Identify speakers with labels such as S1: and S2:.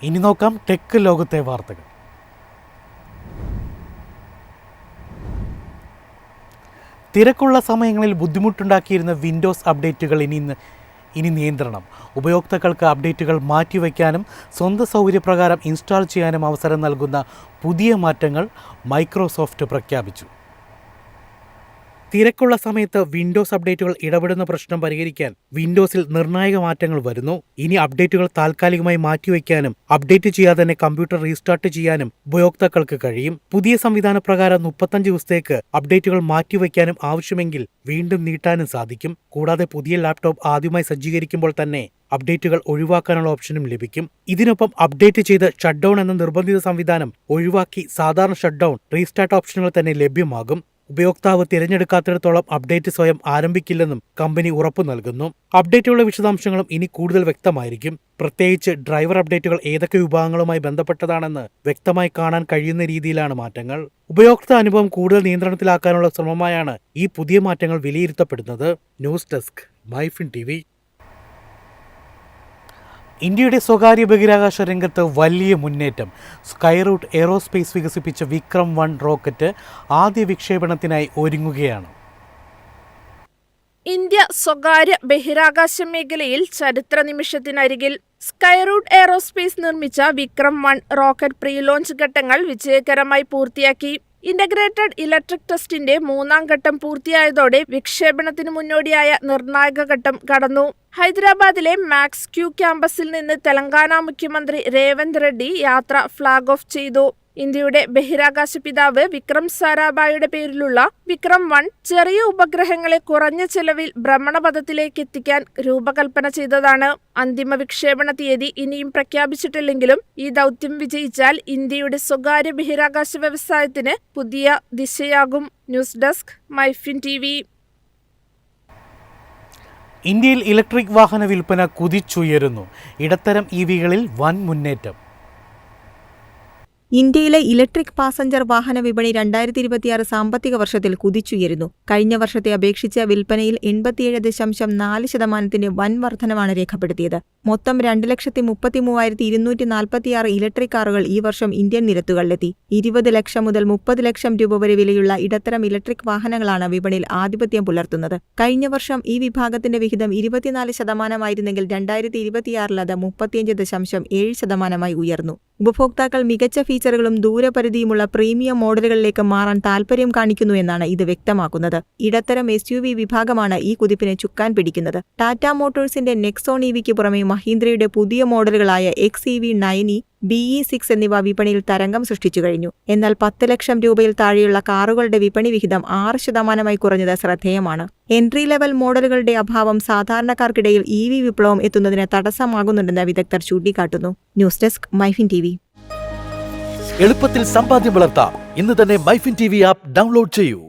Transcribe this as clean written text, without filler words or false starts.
S1: ഇനി നോക്കാം ടെക് ലോകത്തെ വാർത്തകൾ. തിരക്കുള്ള സമയങ്ങളിൽ ബുദ്ധിമുട്ടുണ്ടാക്കിയിരുന്ന വിൻഡോസ് അപ്ഡേറ്റുകൾ ഇനി നിയന്ത്രണം. ഉപയോക്താക്കൾക്ക് അപ്ഡേറ്റുകൾ മാറ്റിവെക്കാനും സ്വന്തം സൗകര്യപ്രകാരം ഇൻസ്റ്റാൾ ചെയ്യാനും അവസരം നൽകുന്ന പുതിയ മാറ്റങ്ങൾ മൈക്രോസോഫ്റ്റ് പ്രഖ്യാപിച്ചു. തിരക്കുള്ള സമയത്ത് വിൻഡോസ് അപ്ഡേറ്റുകൾ ഇടപെടുന്ന പ്രശ്നം പരിഹരിക്കാൻ വിൻഡോസിൽ നിർണായക മാറ്റങ്ങൾ വരുന്നു. ഇനി അപ്ഡേറ്റുകൾ താൽക്കാലികമായി മാറ്റിവെക്കാനും അപ്ഡേറ്റ് ചെയ്യാതെ തന്നെ കമ്പ്യൂട്ടർ റീസ്റ്റാർട്ട് ചെയ്യാനും ഉപയോക്താക്കൾക്ക് കഴിയും. പുതിയ സംവിധാന പ്രകാരം 35 ദിവസത്തേക്ക് അപ്ഡേറ്റുകൾ മാറ്റിവെക്കാനും ആവശ്യമെങ്കിൽ വീണ്ടും നീട്ടാനും സാധിക്കും. കൂടാതെ പുതിയ ലാപ്ടോപ്പ് ആദ്യമായി സജ്ജീകരിക്കുമ്പോൾ തന്നെ അപ്ഡേറ്റുകൾ ഒഴിവാക്കാനുള്ള ഓപ്ഷനും ലഭിക്കും. ഇതിനൊപ്പം അപ്ഡേറ്റ് ചെയ്ത് ഷട്ട് ഡൗൺ എന്ന നിർബന്ധിത സംവിധാനം ഒഴിവാക്കി സാധാരണ ഷട്ട് ഡൗൺ, റീസ്റ്റാർട്ട് ഓപ്ഷനുകൾ തന്നെ ലഭ്യമാകും. ഉപയോക്താവ് തിരഞ്ഞെടുക്കാത്തിടത്തോളം അപ്ഡേറ്റ് സ്വയം ആരംഭിക്കില്ലെന്നും കമ്പനി ഉറപ്പു നൽകുന്നു. അപ്ഡേറ്റുകളുടെ വിശദാംശങ്ങളും ഇനി കൂടുതൽ വ്യക്തമായിരിക്കും. പ്രത്യേകിച്ച് ഡ്രൈവർ അപ്ഡേറ്റുകൾ ഏതൊക്കെ വിഭാഗങ്ങളുമായി ബന്ധപ്പെട്ടതാണെന്ന് വ്യക്തമായി കാണാൻ കഴിയുന്ന രീതിയിലാണ് മാറ്റങ്ങൾ. ഉപയോക്തൃ അനുഭവം കൂടുതൽ നിയന്ത്രണത്തിലാക്കാനുള്ള ശ്രമമായാണ് ഈ പുതിയ മാറ്റങ്ങൾ വിലയിരുത്തപ്പെടുന്നത്. News desk, MyFin TV. ഇന്ത്യയുടെ സ്വകാര്യ ബഹിരാകാശ രംഗത്ത് വലിയ മുന്നേറ്റം. സ്കൈറൂട്ട് എയ്റോസ്പേസ് വികസിപ്പിച്ച വിക്രം 1 റോക്കറ്റ് ആദ്യ വിക്ഷേപണത്തിനായി ഒരുങ്ങുകയാണ്.
S2: ഇന്ത്യ സ്വകാര്യ ബഹിരാകാശ മേഖലയിൽ ചരിത്ര നിമിഷത്തിനരികിൽ. സ്കൈറൂട്ട് എയ്റോസ്പേസ് നിർമ്മിച്ച വിക്രം 1 റോക്കറ്റ് പ്രീ ലോഞ്ച് ഘട്ടങ്ങൾ വിജയകരമായി പൂർത്തിയാക്കി. ഇന്റഗ്രേറ്റഡ് ഇലക്ട്രിക് ടെസ്റ്റിന്റെ 3ാം ഘട്ടം പൂർത്തിയായതോടെ വിക്ഷേപണത്തിന് മുന്നോടിയായ നിർണായക ഘട്ടം കടന്നു. ഹൈദരാബാദിലെ മാക്സ് ക്യൂ ക്യാമ്പസിൽ നിന്ന് തെലങ്കാന മുഖ്യമന്ത്രി രേവന്ത് റെഡ്ഡി യാത്ര ഫ്ളാഗ് ഓഫ് ചെയ്തു. ഇന്ത്യയുടെ ബഹിരാകാശ പിതാവ് വിക്രം സാരാഭായിയുടെ പേരിലുള്ള വിക്രം 1 ചെറിയ ഉപഗ്രഹങ്ങളെ കുറഞ്ഞ ചെലവിൽ ഭ്രമണപഥത്തിലേക്ക് എത്തിക്കാൻ രൂപകൽപ്പന ചെയ്തതാണ്. അന്തിമ വിക്ഷേപണ തീയതി ഇനിയും പ്രഖ്യാപിച്ചിട്ടില്ലെങ്കിലും ഈ ദൗത്യം വിജയിച്ചാൽ ഇന്ത്യയുടെ സ്വകാര്യ ബഹിരാകാശ വ്യവസായത്തിന് പുതിയ ദിശയാകും. News desk, MyFin TV.
S1: ഇന്ത്യയിൽ ഇലക്ട്രിക് വാഹന വിൽപ്പന കുതിച്ചുയരുന്നു. ഇടത്തരം EVകളിൽ വൻ മുന്നേറ്റം.
S3: ഇന്ത്യയിലെ ഇലക്ട്രിക് പാസഞ്ചർ വാഹന വിപണി 2026 സാമ്പത്തിക വർഷത്തിൽ കുതിച്ചുയരുന്നു. കഴിഞ്ഞ വർഷത്തെ അപേക്ഷിച്ച് വിൽപ്പനയിൽ 87.4% വൻ വർധനമാണ് രേഖപ്പെടുത്തിയത്. മൊത്തം 2,33,246 ഇലക്ട്രിക് കാറുകൾ ഈ വർഷം ഇന്ത്യൻ നിരത്തുകളിലെത്തി. 20 ലക്ഷം മുതൽ 30 ലക്ഷം രൂപ വരെ വിലയുള്ള ഇടത്തരം ഇലക്ട്രിക് വാഹനങ്ങളാണ് വിപണിയിൽ ആധിപത്യം പുലർത്തുന്നത്. കഴിഞ്ഞ വർഷം ഈ വിഭാഗത്തിന്റെ വിഹിതം 24% 2026 അത് 35.7% ഉയർന്നു. ഉപഭോക്താക്കൾ മികച്ച ഫീച്ചറുകളും ദൂരപരിധിയുമുള്ള പ്രീമിയം മോഡലുകളിലേക്ക് മാറാൻ താൽപര്യം കാണിക്കുന്നു എന്നാണ് ഇത് വ്യക്തമാക്കുന്നത്. ഇടത്തരം SUV വിഭാഗമാണ് ഈ കുതിപ്പിന് ചുക്കാൻ പിടിക്കുന്നത്. ടാറ്റ മോട്ടോഴ്സിന്റെ നെക്സോൺ EVയ്ക്ക് പുറമെ മഹീന്ദ്രയുടെ പുതിയ മോഡലുകളായ XEV 9e, BE6 എന്നിവ വിപണിയിൽ തരംഗം സൃഷ്ടിച്ചു കഴിഞ്ഞു. എന്നാൽ 10 ലക്ഷം രൂപയിൽ താഴെയുള്ള കാറുകളുടെ വിപണി വിഹിതം 6% കുറഞ്ഞത് ശ്രദ്ധേയമാണ്. എൻട്രി ലെവൽ മോഡലുകളുടെ അഭാവം സാധാരണക്കാർക്കിടയിൽ EV വിപ്ലവം എത്തുന്നതിന് തടസ്സമാകുന്നുണ്ടെന്ന് വിദഗ്ധർ ചൂണ്ടിക്കാട്ടുന്നു. News desk, MyFin TV.
S4: എളുപ്പത്തിൽ സമ്പാദ്യം വളർത്താം. ഇന്ന് തന്നെ മൈഫിൻ TV ആപ്പ് ഡൗൺലോഡ് ചെയ്യൂ.